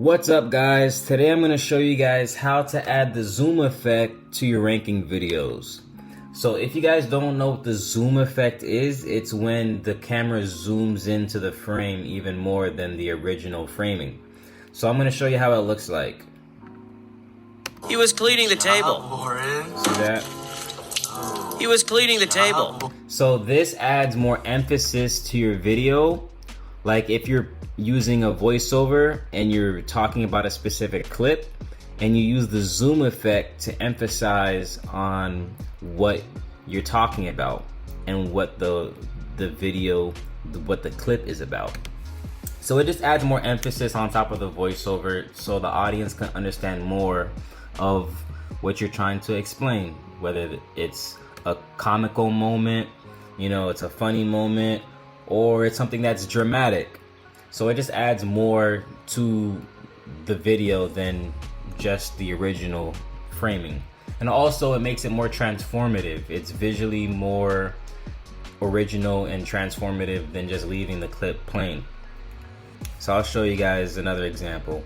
What's up, guys? Today I'm going to show you guys how to add the zoom effect to your ranking videos. So if you guys don't know what the zoom effect is, it's when the camera zooms into the frame even more than the original framing. So I'm going to show you how it looks like. He was cleaning the table. See that? He was cleaning the table. So this adds more emphasis to your video. Like if you're using a voiceover and you're talking about a specific clip and you use the zoom effect to emphasize on what you're talking about and what the video, what the clip is about. So it just adds more emphasis on top of the voiceover so the audience can understand more of what you're trying to explain, whether it's a comical moment, you know, it's a funny moment, or it's something that's dramatic. So it just adds more to the video than just the original framing. And also it makes it more transformative. It's visually more original and transformative than just leaving the clip plain. So I'll show you guys another example.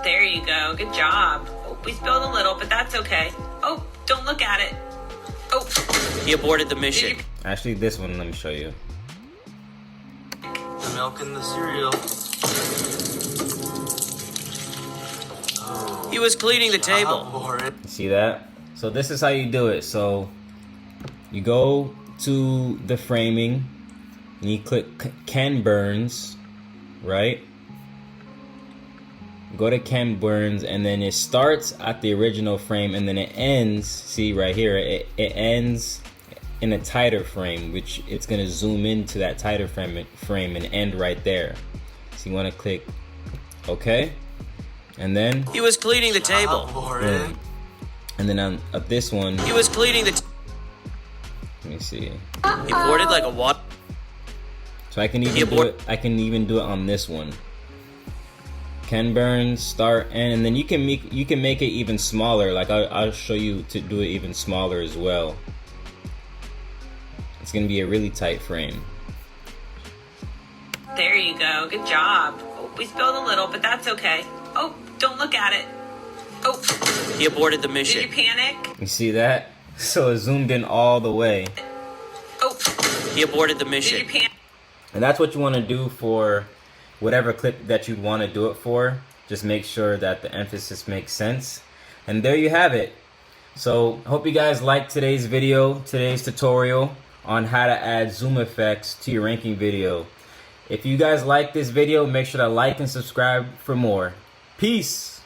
There you go. Good job. Oh, we spilled a little, but that's okay. Oh, don't look at it. Oh. He aborted the mission. Actually, this one, let me show you. The milk and the cereal. He was cleaning the table. See that? So this is how you do it. So you go to the framing and you click Ken Burns, right? Go to Ken Burns and then it starts at the original frame and then it ends, see right here, it ends in a tighter frame, which it's gonna zoom into that tighter frame and end right there. So you wanna click OK, and then He was cleaning the table. boom. And then on this one, He was cleaning the let me see. He boarded like a water. So I can even do it. I can even do it on this one. Ken Burns, start, end, and then you can make it even smaller. Like I'll show you to do it even smaller as well. It's gonna be a really tight frame. There you go. Good job. Oh, we spilled a little, but that's okay. Oh, don't look at it. Oh. He aborted the Did mission. you panic? You see that? So it zoomed in all the way. Oh. He aborted the Did mission. you panic? And that's what you want to do for whatever clip that you want to do it for. Just make sure that the emphasis makes sense. And there you have it. So hope you guys liked today's video, today's tutorial on how to add zoom effects to your ranking video. If you guys like this video, make sure to like and subscribe for more. Peace.